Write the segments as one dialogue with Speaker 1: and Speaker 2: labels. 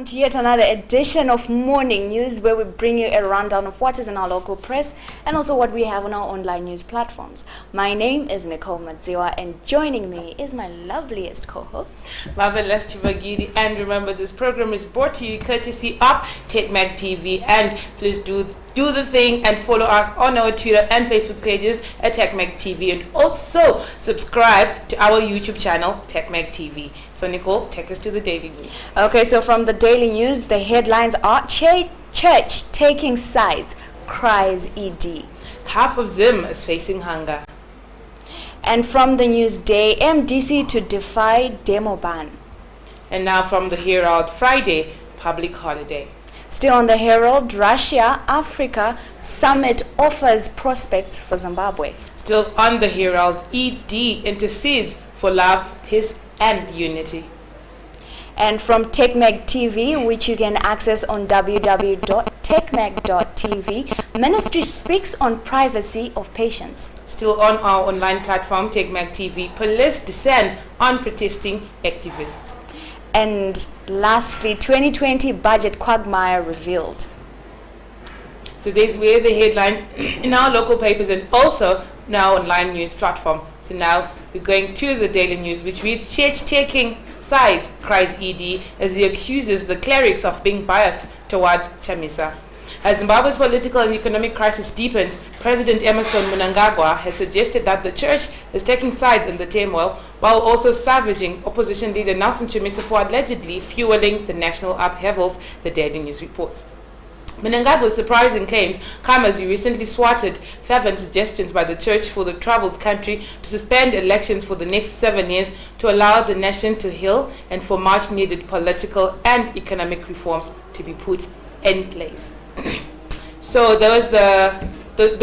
Speaker 1: welcome to yet another edition of Morning News, where we bring you a rundown of what is in our local press and also what we have on our online news platforms. My name is Nicole Madziwa, and joining me is my loveliest co-host,
Speaker 2: Marvelous Chivagidi. And remember, this program is brought to you courtesy of TechMag TV. And please do the thing and follow us on our Twitter and Facebook pages at TechMag TV, and also subscribe to our YouTube channel, TechMag TV. So Nicole, take us to the daily news.
Speaker 1: Okay, so from the daily news, the headlines are Church taking sides, cries ED.
Speaker 2: Half of Zim is facing hunger.
Speaker 1: And from the Newsday, MDC to defy demo ban.
Speaker 2: And now from the Herald, Friday, public holiday.
Speaker 1: Still on the Herald, Russia-Africa summit offers prospects for Zimbabwe.
Speaker 2: Still on the Herald, ED intercedes for love, peace and unity.
Speaker 1: And from TechMag TV, which you can access on www.techmag.tv, Ministry speaks on privacy of patients.
Speaker 2: Still on our online platform, TechMag TV, police descend on protesting activists.
Speaker 1: And lastly, 2020 budget quagmire revealed.
Speaker 2: So these were the headlines in our local papers and also in our online news platform. So now we're going to the daily news, which reads, Church taking sides, cries ED, as he accuses the clerics of being biased towards Chamisa. As Zimbabwe's political and economic crisis deepens, President Emerson Mnangagwa has suggested that the church is taking sides in the turmoil, while also savaging opposition leader Nelson Chamisa for allegedly fueling the national upheavals, the Daily News reports. Mnangagwa's surprising claims come as he recently swatted fervent suggestions by the church for the troubled country to suspend elections for the next 7 years to allow the nation to heal and for much needed political and economic reforms to be put in place. So there was the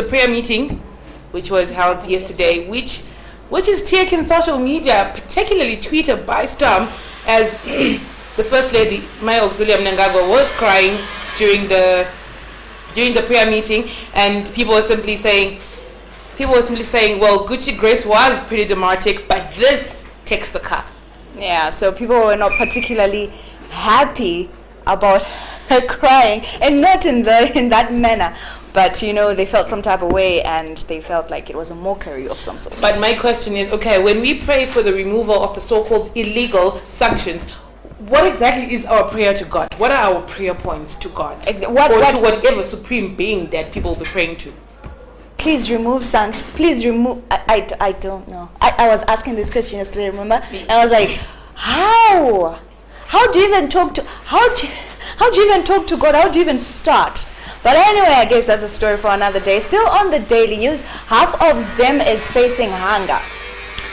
Speaker 2: prayer meeting, which was held yesterday, which is taking social media, particularly Twitter, by storm, as the First Lady, Maya Auxilia Mnangagwa, was crying during the prayer meeting, and people were simply saying, well, Gucci Grace was pretty dramatic, but this takes the cup.
Speaker 1: Yeah, so people were not particularly happy about her crying, and not in that manner, but they felt some type of way, and they felt like it was a mockery of some sort.
Speaker 2: But my question is, okay, when we pray for the removal of the so-called illegal sanctions, what exactly is our prayer to God? What are our prayer points to God? To whatever supreme being that people will be praying to?
Speaker 1: Please remove sanctions. Please remove. I don't know. I was asking this question yesterday, remember? And I was like, how? How do you even talk to God? How do you even start? But anyway, I guess that's a story for another day. Still on the daily news, half of Zim is facing hunger.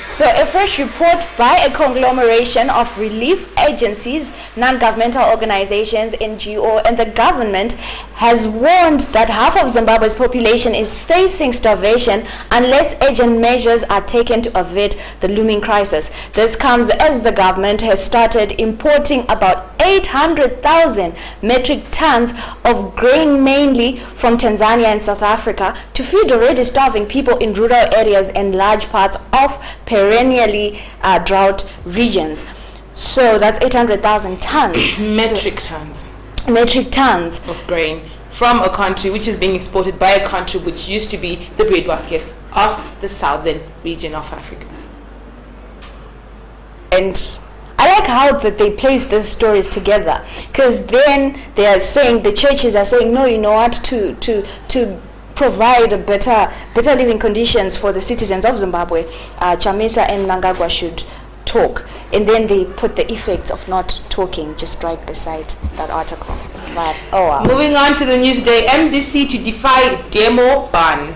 Speaker 1: So a fresh report by a conglomeration of relief agencies, non-governmental organizations, NGO, and the government has warned that half of Zimbabwe's population is facing starvation unless urgent measures are taken to avert the looming crisis. This comes as the government has started importing about 800,000 metric tons of grain, mainly from Tanzania and South Africa, to feed already starving people in rural areas and large parts of perennially drought regions. So that's 800,000 tons.
Speaker 2: Metric tons of grain from a country which is being exported by a country which used to be the breadbasket of the southern region of Africa.
Speaker 1: And I like how that they place these stories together, because then they are saying, the churches are saying, no, you know what, to provide better living conditions for the citizens of Zimbabwe, Chamisa and Mnangagwa should talk. And then they put the effects of not talking just right beside that article. But, oh wow.
Speaker 2: Moving on to the Newsday, MDC to defy demo ban.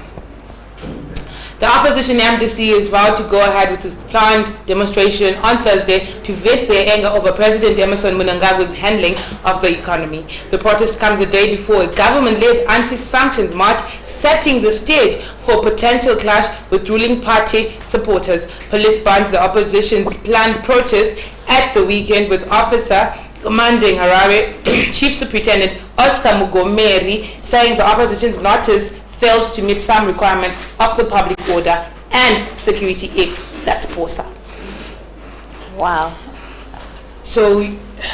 Speaker 2: The opposition MDC is vowed to go ahead with its planned demonstration on Thursday to vent their anger over President Emerson Mnangagwa's handling of the economy. The protest comes a day before a government-led anti-sanctions march, setting the stage for potential clash with ruling party supporters. Police banned the opposition's planned protest at the weekend, with Officer Commanding Harare Chief Superintendent Oscar Mugomeri saying the opposition's notice failed to meet some requirements of the Public Order and Security Act, that's POSA.
Speaker 1: Wow.
Speaker 2: So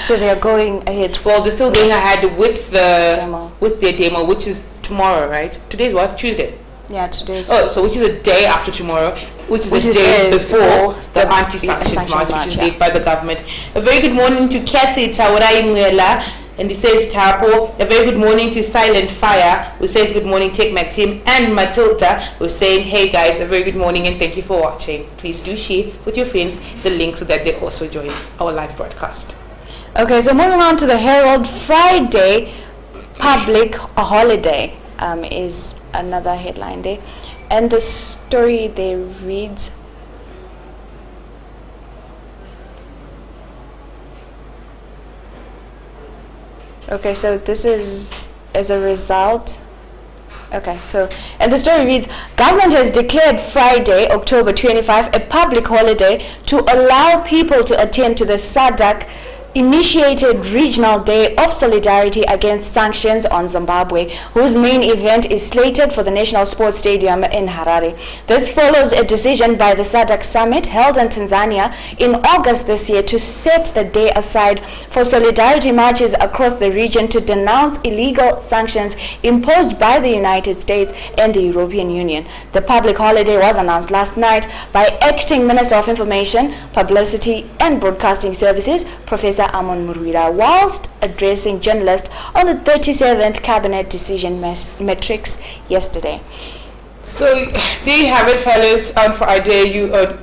Speaker 1: So they are going ahead.
Speaker 2: Well, they're still going ahead with their
Speaker 1: Demo.
Speaker 2: demo, which is tomorrow, right? Today's what? Tuesday.
Speaker 1: Yeah, today's.
Speaker 2: Oh, so which is a day after tomorrow, which is a day before the anti-sanctions march, which is led by the government. A very good morning to Kathy Tawarai Mwela, and he says Tapo. A very good morning to Silent Fire, who says good morning, Take My Team, and Matilda, who's saying, hey guys, a very good morning and thank you for watching. Please do share with your friends the link so that they also join our live broadcast.
Speaker 1: Okay, so moving on to the Herald, Friday, public holiday is another headline day, and the story there reads, okay, so this is as a result. Okay, so, and the story reads, government has declared Friday, October 25, a public holiday to allow people to attend to the SADC initiated Regional Day of Solidarity Against Sanctions on Zimbabwe, whose main event is slated for the National Sports Stadium in Harare. This follows a decision by the SADC Summit held in Tanzania in August this year to set the day aside for solidarity marches across the region to denounce illegal sanctions imposed by the United States and the European Union. The public holiday was announced last night by Acting Minister of Information, Publicity and Broadcasting Services, Professor Amon Murwira, whilst addressing journalists on the 37th Cabinet Decision Matrix yesterday.
Speaker 2: So, there you have it, fellas. On Friday, you are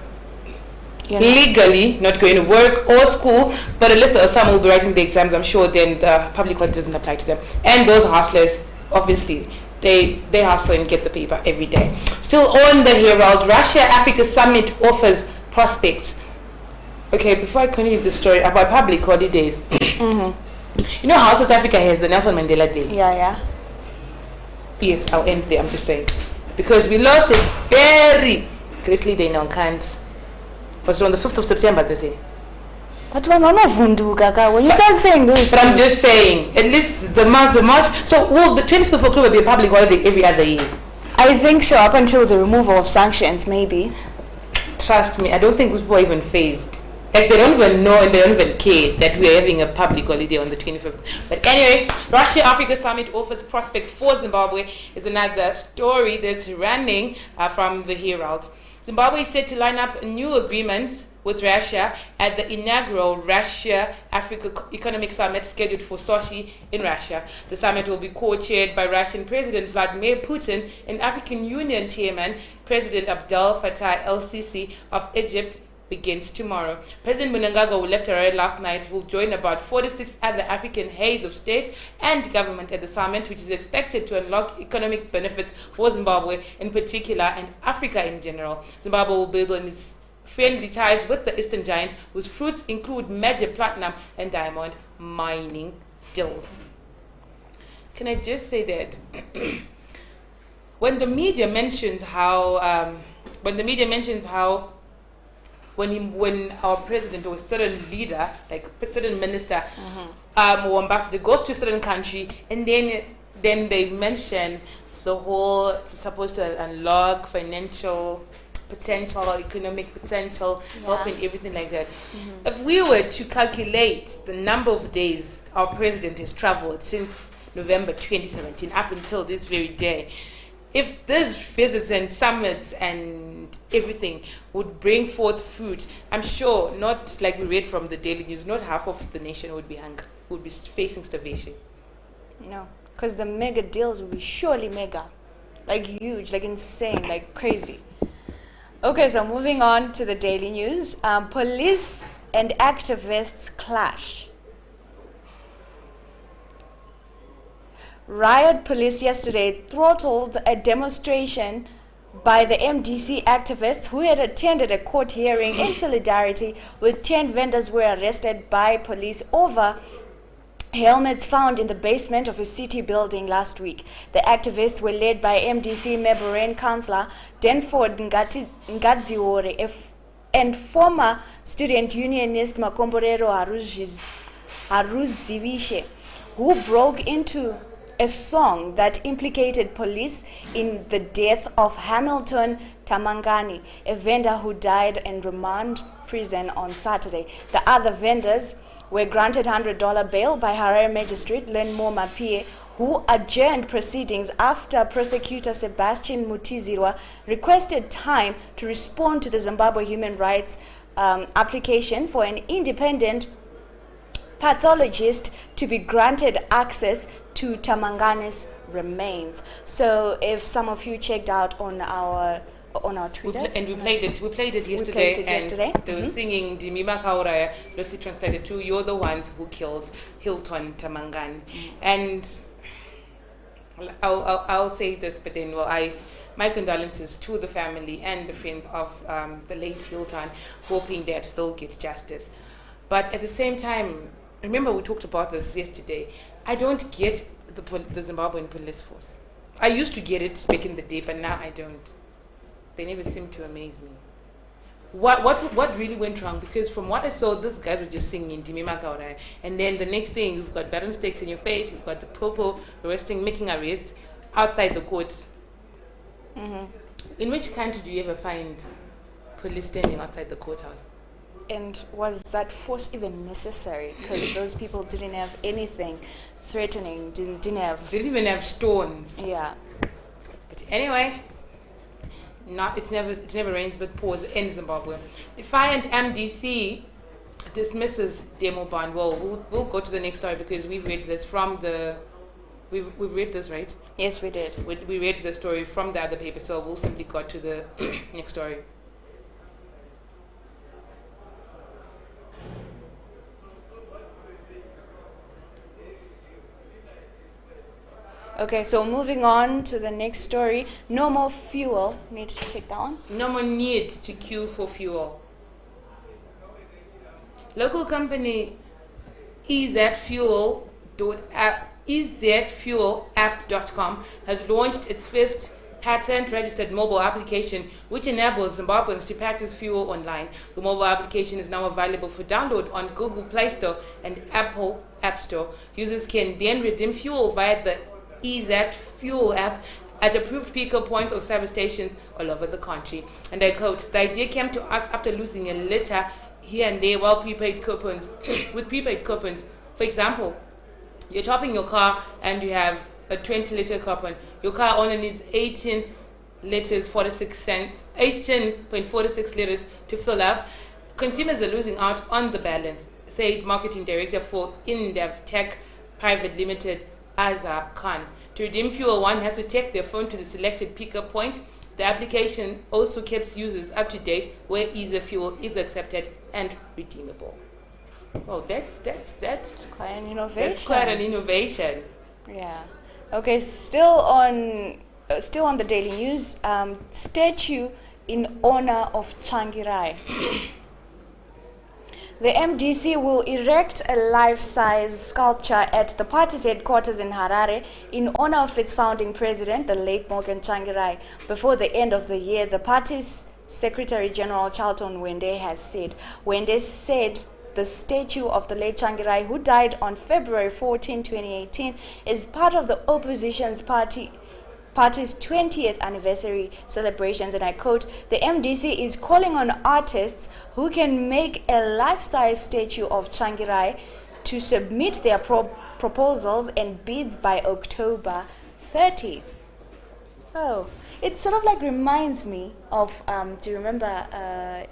Speaker 2: legally not going to work or school, but at least some will be writing the exams. I'm sure then the public holiday doesn't apply to them. And those hustlers, obviously, they hustle and get the paper every day. Still on the Herald, Russia-Africa Summit offers prospects. Okay, before I continue the story about public holidays, you know how South Africa has the Nelson Mandela Day?
Speaker 1: Yeah.
Speaker 2: Yes, I'll end there, I'm just saying. Because we lost a very greatly day now, can't. Was it on the 5th of September, they say?
Speaker 1: But when you start saying this.
Speaker 2: But I'm just saying, at least the March. So, will the 20th of October be a public holiday every other year?
Speaker 1: I think so, up until the removal of sanctions, maybe.
Speaker 2: Trust me, I don't think people are even phased. Like, they don't even know and they don't even care that we're having a public holiday on the 25th. But anyway, Russia-Africa Summit offers prospects for Zimbabwe is another story that's running from the Herald. Zimbabwe is set to line up a new agreement with Russia at the inaugural Russia-Africa Economic Summit scheduled for Sochi in Russia. The summit will be co-chaired by Russian President Vladimir Putin and African Union Chairman President Abdel Fattah el-Sisi of Egypt. Begins tomorrow. President Mnangagwa, who left Harare last night, will join about 46 other African heads of state and government at the summit, which is expected to unlock economic benefits for Zimbabwe in particular and Africa in general. Zimbabwe will build on its friendly ties with the Eastern Giant, whose fruits include major platinum and diamond mining deals. Can I just say that when the media mentions how when our president or a certain leader, like a certain minister or ambassador goes to a certain country, and then they mention the whole, it's supposed to unlock financial potential, economic potential, help and everything like that. If we were to calculate the number of days our president has traveled since November 2017 up until this very day, if these visits and summits and everything would bring forth fruit, I'm sure, not like we read from the Daily News, not half of the nation would be hungry, would be facing starvation.
Speaker 1: No, because the mega deals will be surely mega, like huge, like insane, like crazy. Okay, so moving on to the Daily News. Police and activists clash. Riot police yesterday throttled a demonstration by the MDC activists who had attended a court hearing in solidarity with 10 vendors who were arrested by police over helmets found in the basement of a city building last week. The activists were led by MDC Meborane councillor Denford Ngadziore and former student unionist Makomborero Haruzivishe, who broke into a song that implicated police in the death of Hamilton Tamangani, a vendor who died in remand prison on Saturday. The other vendors were granted $100 bail by Harare Magistrate Lenmo Mapie, who adjourned proceedings after prosecutor Sebastian Mutizirwa requested time to respond to the Zimbabwe human rights application for an independent pathologist to be granted access to Tamangane's remains. So if some of you checked out on our Twitter,
Speaker 2: we played it yesterday. They were singing Dimima Kauraya, loosely translated to "You're the ones who killed Hilton Tamangane." And I'll say this, but then my condolences to the family and the friends of the late Hilton, hoping that they'll get justice. But at the same time, remember we talked about this yesterday. I don't get the Zimbabwean police force. I used to get it back in the day, but now I don't. They never seem to amaze me. What really went wrong? Because from what I saw, these guys were just singing Dimima Kaurai, and then the next thing you've got baton stakes in your face, you've got the popo making arrests outside the court. In which country do you ever find police standing outside the courthouse?
Speaker 1: And was that force even necessary? Because those people didn't have anything threatening, didn't
Speaker 2: even have stones.
Speaker 1: Yeah.
Speaker 2: But anyway, it never rains but pours in Zimbabwe. Defiant MDC dismisses demo ban. Well, we'll go to the next story because we've read this from the. We've read this, right?
Speaker 1: Yes, we did.
Speaker 2: We read the story from the other paper, so we'll simply go to the next story.
Speaker 1: Okay, so moving on to the next story. No more fuel. Need to take that one.
Speaker 2: No more need to queue for fuel. Local company EZFuelapp.com has launched its first patent-registered mobile application which enables Zimbabweans to purchase fuel online. The mobile application is now available for download on Google Play Store and Apple App Store. Users can then redeem fuel via the EZ Fuel app at approved pickup points or service stations all over the country. And I quote, "The idea came to us after losing a liter here and there with prepaid coupons. For example, you're topping your car and you have a 20-liter coupon. Your car only needs 18.46 liters to fill up. Consumers are losing out on the balance," said marketing director for InDev Tech Private Limited, Azar Khan. To redeem fuel, one has to take their phone to the selected pickup point. The application also keeps users up to date where Easy Fuel is accepted and redeemable. Oh, that's
Speaker 1: quite an innovation.
Speaker 2: That's quite an innovation.
Speaker 1: Yeah. Okay. Still on the daily news. Statue in honor of Changirai. The MDC will erect a life-size sculpture at the party's headquarters in Harare in honor of its founding president, the late Morgan Changirai, before the end of the year, the party's Secretary General Charlton Wende has said. Wende said the statue of the late Changirai, who died on February 14, 2018, is part of the opposition's party's 20th anniversary celebrations, and I quote, "The MDC is calling on artists who can make a life-size statue of Changirai to submit their proposals and bids by October 30. Oh, it sort of like reminds me of, do you remember,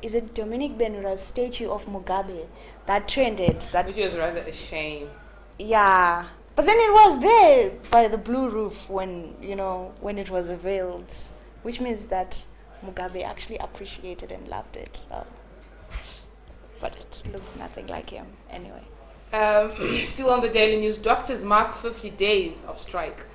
Speaker 1: is it Dominic Benura's statue of Mugabe that trended?
Speaker 2: Which was rather a shame.
Speaker 1: Yeah. But then it was there by the blue roof when it was unveiled, which means that Mugabe actually appreciated and loved it. But it looked nothing like him anyway.
Speaker 2: Still on the daily news, doctors mark 50 days of strike.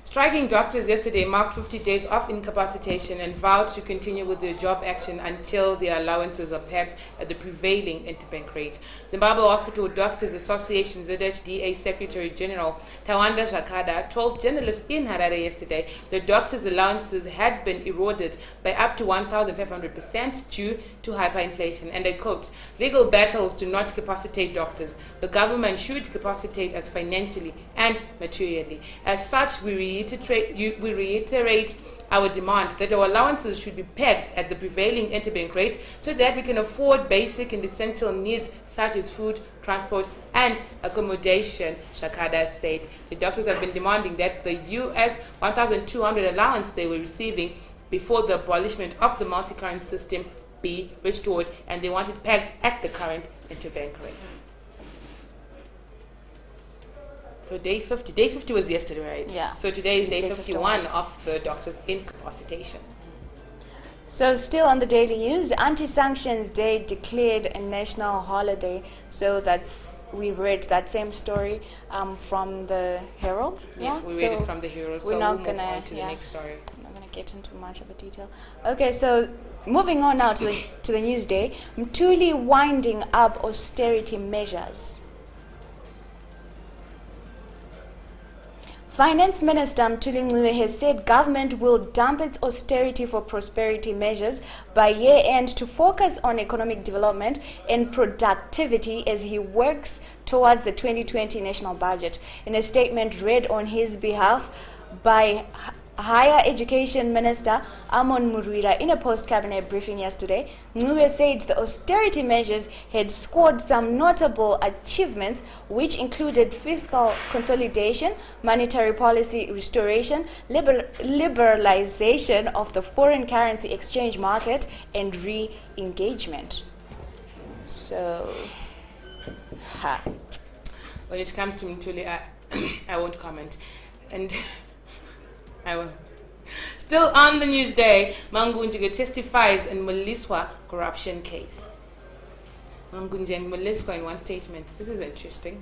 Speaker 2: Striking doctors yesterday marked 50 days of incapacitation and vowed to continue with their job action until their allowances are paid at the prevailing interbank rate. Zimbabwe Hospital Doctors Association ZHDA Secretary General Tawanda Zhakada told journalists in Harare yesterday that doctors' allowances had been eroded by up to 1,500% due to hyperinflation. And I quote, "Legal battles do not capacitate doctors. The government should capacitate us financially and materially. As such, we reiterate our demand that our allowances should be pegged at the prevailing interbank rate so that we can afford basic and essential needs such as food, transport, and accommodation, Shakada said. The doctors have been demanding that the US 1,200 allowance they were receiving before the abolishment of the multi-currency system be restored, and they want it pegged at the current interbank rates. So day 50 was yesterday, right?
Speaker 1: Yeah.
Speaker 2: So today is day 51
Speaker 1: 51
Speaker 2: of the doctor's incapacitation.
Speaker 1: So still on the daily news, Anti-Sanctions Day declared a national holiday. So we read that same story from the Herald.
Speaker 2: Yeah, we read it from the Herald.
Speaker 1: We're
Speaker 2: So
Speaker 1: not
Speaker 2: we'll
Speaker 1: gonna
Speaker 2: move on to the next story.
Speaker 1: I'm not gonna get into much of a detail. Okay, so moving on now to the news day. Mtuli winding up austerity measures. Finance Minister Mtuli Ncube has said government will dump its austerity for prosperity measures by year end to focus on economic development and productivity as he works towards the 2020 national budget. In a statement read on his behalf by Higher Education Minister Amon Murwira in a post-cabinet briefing yesterday, Ncube said the austerity measures had scored some notable achievements, which included fiscal consolidation, monetary policy restoration, liberalization of the foreign currency exchange market, and re-engagement. So,
Speaker 2: When it comes to Mtuli, I won't comment. And I won't. Still on the news day, Mangunjige testifies in Muliswa corruption case. Mangunjige and Muliswa in one statement. This is interesting.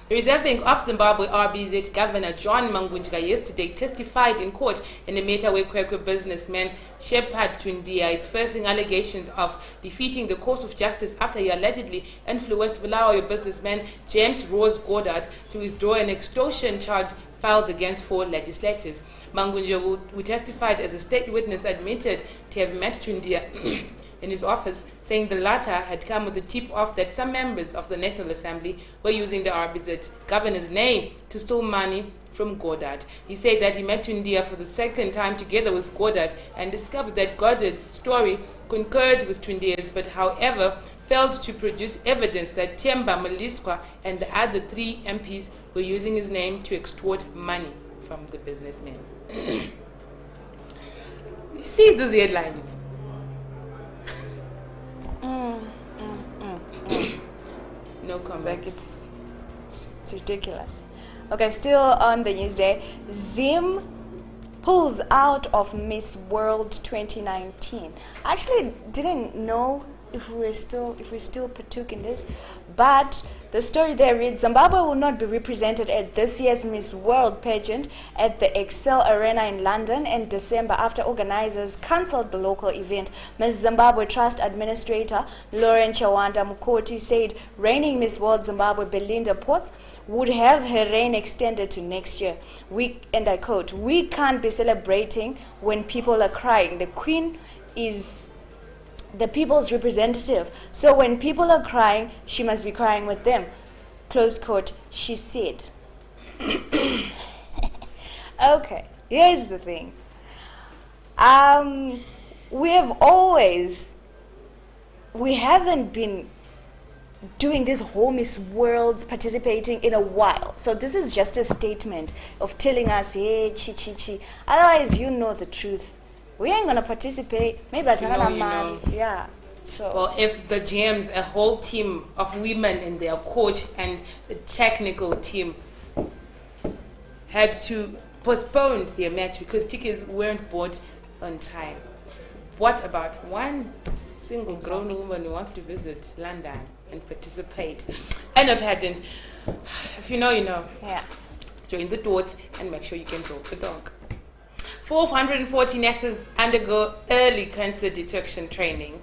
Speaker 2: The Reserve Bank of Zimbabwe RBZ Governor John Mangunjige yesterday testified in court in a matter where Kwekwe businessman Shepard Twindia is facing allegations of defeating the course of justice after he allegedly influenced Bulawayo businessman James Rose Goddard to withdraw an extortion charge filed against 4 legislators. Mangunjige, who testified as a state witness, admitted to have met Twindia in his office, saying the latter had come with a tip-off that some members of the National Assembly were using the RBZ governor's name to steal money from Goddard. He said that he met Twindia for the second time together with Goddard and discovered that Goddard's story concurred with Twindia's, but however failed to produce evidence that Temba Muliswa and the other 3 MPs were using his name to extort money from the businessman. You see these headlines? No comment.
Speaker 1: It's ridiculous. Okay, still on the news day, Zim pulls out of Miss World 2019. I actually didn't know if we still partook in this, but the story there reads: Zimbabwe will not be represented at this year's Miss World pageant at the Excel Arena in London in December after organizers cancelled the local event. Miss Zimbabwe Trust Administrator Lauren Chawanda Mukoti said reigning Miss World Zimbabwe Belinda Potts would have her reign extended to next year. And I quote, "We can't be celebrating when people are crying. The Queen is the people's representative. So when people are crying, she must be crying with them." Close quote, she said. Okay, here's the thing. We haven't been doing this whole Miss World participating in a while. So this is just a statement of telling us, hey, chi. Otherwise, you know the truth. We ain't gonna participate. Maybe that's another man. Yeah. So
Speaker 2: well, if the GMs, a whole team of women and their coach and the technical team had to postpone their match because tickets weren't bought on time, what about one single grown woman who wants to visit London and participate in a pageant? If you know, you know.
Speaker 1: Yeah.
Speaker 2: Join the dots and make sure you can drop the dog. 440 nurses undergo early cancer detection training.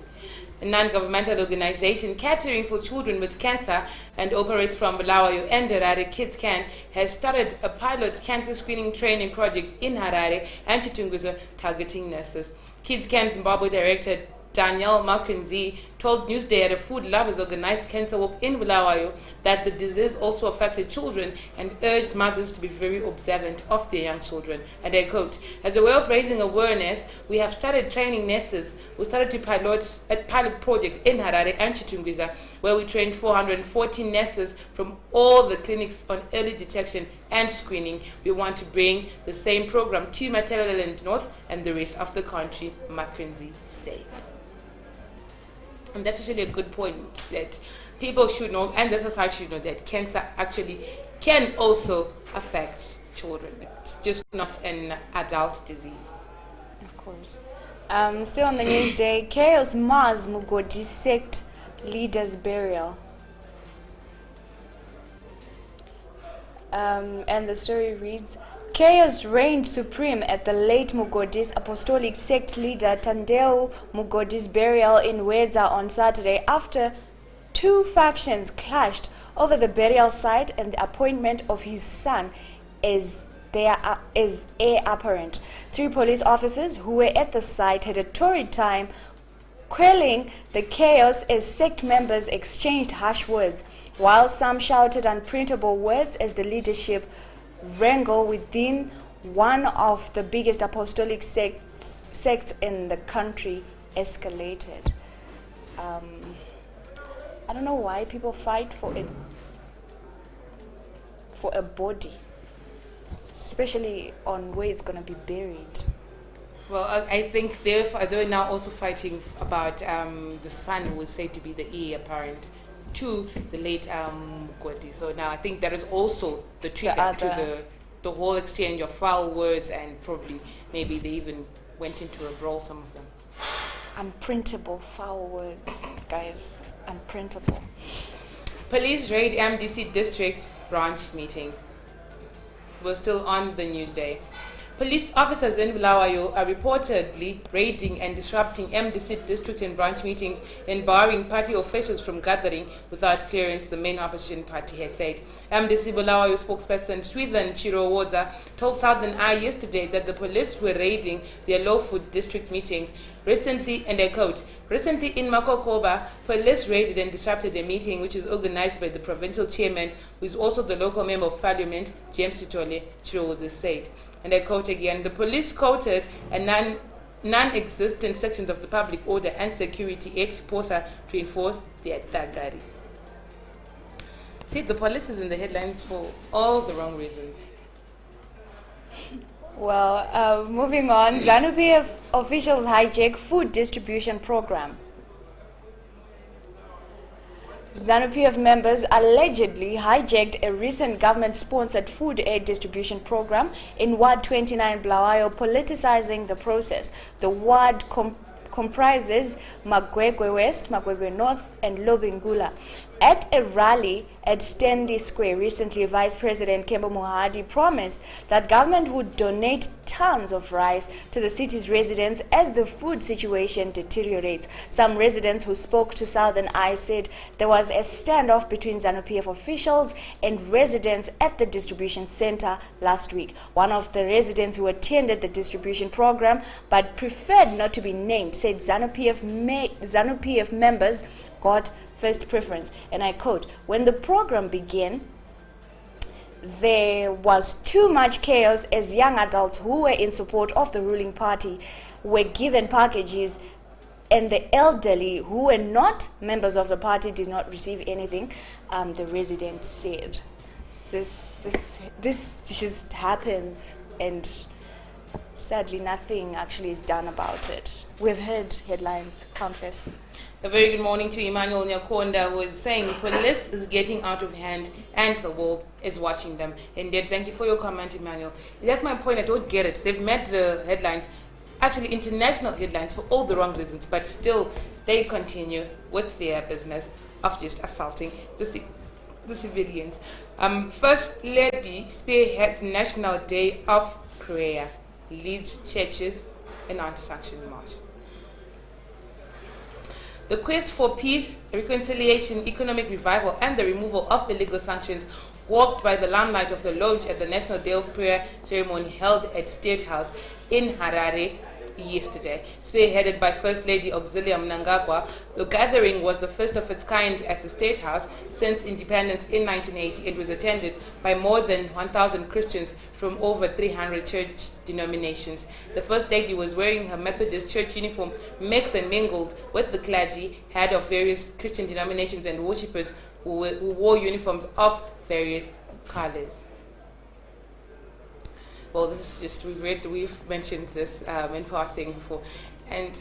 Speaker 2: A non-governmental organization catering for children with cancer and operates from Bulawayo and Harare, KidsCan, has started a pilot cancer screening training project in Harare and Chitunguza targeting nurses. KidsCan Zimbabwe Director Danielle Mackenzie told Newsday at a Food Lovers organized cancer walk in Bulawayo that the disease also affected children and urged mothers to be very observant of their young children. And I quote, "As a way of raising awareness, we have started training nurses. We started to pilot projects in Harare and Chitungwiza, where we trained 414 nurses from all the clinics on early detection and screening. We want to bring the same program to Matabeleland North and the rest of the country," Mackenzie said. And that's actually a good point, that people should know, and the society should know, that cancer actually can also affect children. It's just not an adult disease.
Speaker 1: Of course. Still on the news day, chaos mars Mugodi sect leader's burial. And the story reads, chaos reigned supreme at the late Mugodi's apostolic sect leader Tandeu Mugodi's burial in Wedza on Saturday after two factions clashed over the burial site and the appointment of his son as heir apparent. Three police officers who were at the site had a torrid time quelling the chaos as sect members exchanged harsh words, while some shouted unprintable words as the leadership wrangle within one of the biggest apostolic sects in the country escalated. I don't know why people fight for a body, especially on where it's going to be buried.
Speaker 2: Well, I think they're now also fighting about the son who was said to be the heir apparent to the late Mugodi. So now I think that is also the trigger to the whole exchange of foul words, and probably maybe they even went into a brawl, some of them.
Speaker 1: Unprintable foul words, guys. Unprintable.
Speaker 2: Police raid MDC district branch meetings. We're still on the news day. Police officers in Bulawayo are reportedly raiding and disrupting MDC district and branch meetings and barring party officials from gathering without clearance, the main opposition party has said. MDC Bulawayo spokesperson Swithan Chirowoza told Southern Eye yesterday that the police were raiding their lawful district meetings. Recently, and I quote, "Recently in Makokoba, police raided and disrupted a meeting which is organized by the provincial chairman, who is also the local member of parliament, James Sitole," Chirowoza said. And I quote again, "The police quoted a non-existent sections of the Public Order and Security Act, POSA, to enforce their tagari." See, the police is in the headlines for all the wrong reasons.
Speaker 1: Well, moving on, ZANU-PF officials hijack food distribution program. ZANU-PF members allegedly hijacked a recent government-sponsored food aid distribution program in Ward 29 Bulawayo, politicizing the process. The ward comprises Magwegwe West, Magwegwe North, and Lobengula. At a rally at Stanley Square recently, Vice President Kembo Mohadi promised that government would donate tons of rice to the city's residents as the food situation deteriorates. Some residents who spoke to Southern Eye said there was a standoff between ZANU-PF officials and residents at the distribution center last week. One of the residents who attended the distribution program but preferred not to be named said ZANU-PF members got first preference, and I quote, "When the program began, there was too much chaos as young adults who were in support of the ruling party were given packages, and the elderly who were not members of the party did not receive anything," the resident said. This just happens, and sadly nothing actually is done about it. We've heard headlines, countless.
Speaker 2: A very good morning to Emmanuel Nyakonda, who is saying police is getting out of hand and the world is watching them. Indeed, thank you for your comment, Emmanuel. That's my point. I don't get it. They've met the headlines, actually international headlines, for all the wrong reasons, but still they continue with their business of just assaulting the civilians. First Lady spearheads National Day of Prayer, leads churches in anti-sanction march. The quest for peace, reconciliation, economic revival, and the removal of illegal sanctions walked by the limelight of the launch at the National Day of Prayer ceremony held at State House in Harare yesterday. Spearheaded by First Lady Auxilia Mnangagwa, the gathering was the first of its kind at the State House since independence in 1980. It was attended by more than 1,000 Christians from over 300 church denominations. The First Lady was wearing her Methodist church uniform, mixed and mingled with the clergy, head of various Christian denominations, and worshippers who wore uniforms of various colors. Well, this is just, we've mentioned this in passing before, and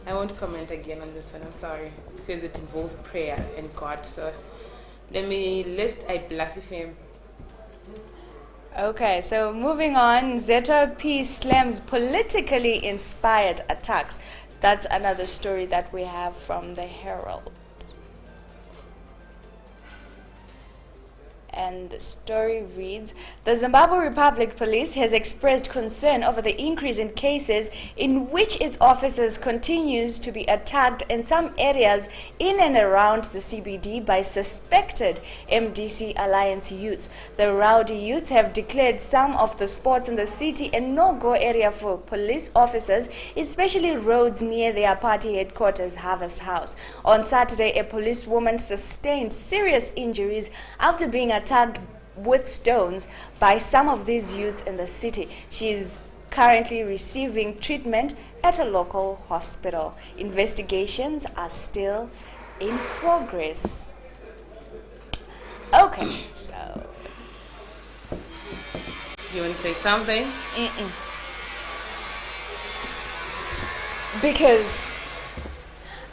Speaker 2: I won't comment again on this one, I'm sorry, because it involves prayer and God. So let me list I blaspheme.
Speaker 1: Okay, so moving on, ZRP slams politically inspired attacks. That's another story that we have from the Herald. And the story reads, the Zimbabwe Republic Police has expressed concern over the increase in cases in which its officers continues to be attacked in some areas in and around the CBD by suspected MDC Alliance youths. The rowdy youths have declared some of the spots in the city a no-go area for police officers, especially roads near their party headquarters, Harvest House. On Saturday, a policewoman sustained serious injuries after being attacked with stones by some of these youths in the city. She is currently receiving treatment at a local hospital. Investigations are still in progress. Okay, so
Speaker 2: You want to say something?
Speaker 1: Because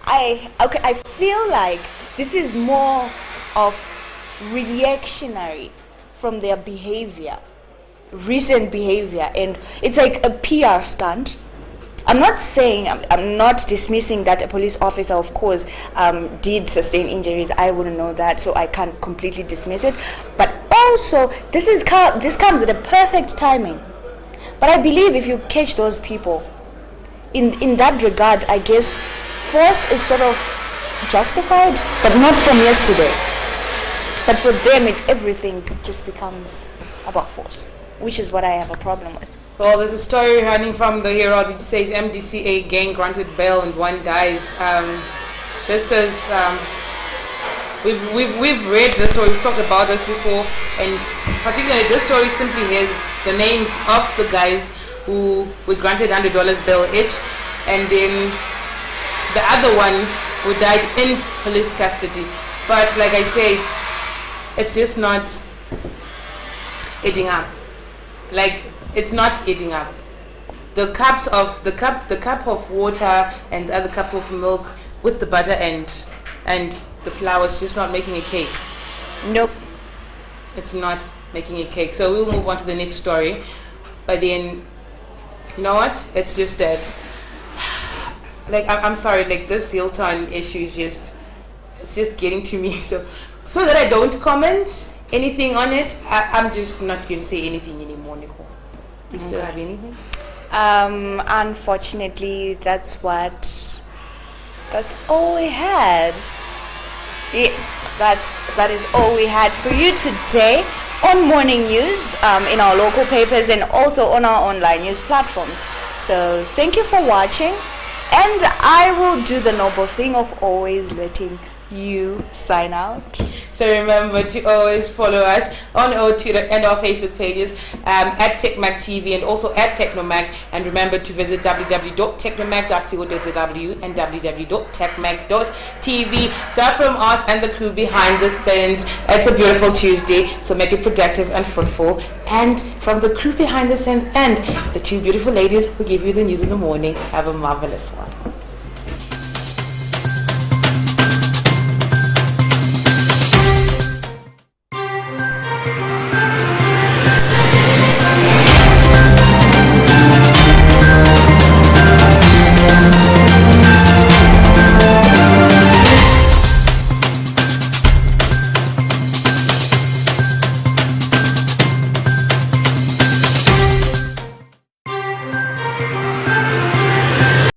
Speaker 1: I feel like this is more of reactionary from their behavior, recent behavior, and it's like a PR stunt. I'm not saying, I'm not dismissing that a police officer, of course, did sustain injuries. I wouldn't know that, so I can't completely dismiss it. But also, this comes at a perfect timing. But I believe if you catch those people, in that regard, I guess force is sort of justified, but not from yesterday. But for them, everything just becomes about force, which is what I have a problem with.
Speaker 2: Well, there's a story running from the Herald which says MDC gang granted bail and one dies. This is we've read the story, we've talked about this before, and particularly this story simply has the names of the guys who were granted $100 bail each, and then the other one who died in police custody. But like I said, it's just not eating up. Like, it's not eating up. The cup of water and the other cup of milk with the butter and the flour is just not making a cake.
Speaker 1: Nope.
Speaker 2: It's not making a cake. So we'll move on to the next story. But then, you know what? It's just that, like, I'm sorry, like, this Hilton issue is it's just getting to me. So that I don't comment anything on it, I'm just not going to say anything anymore, Nicole. Do you still have anything?
Speaker 1: Unfortunately, that's all we had. Yes, that is all we had for you today on Morning News, in our local papers and also on our online news platforms. So thank you for watching, and I will do the noble thing of always letting you sign out.
Speaker 2: So remember to always follow us on our Twitter and our Facebook pages, at TechMagTV and also at TechnoMag, and remember to visit www.technomag.co.zw and www.techmag.tv. So from us and the crew behind the scenes, it's a beautiful Tuesday, so make it productive and fruitful. And from the crew behind the scenes and the two beautiful ladies who give you the news in the morning, have a marvelous one.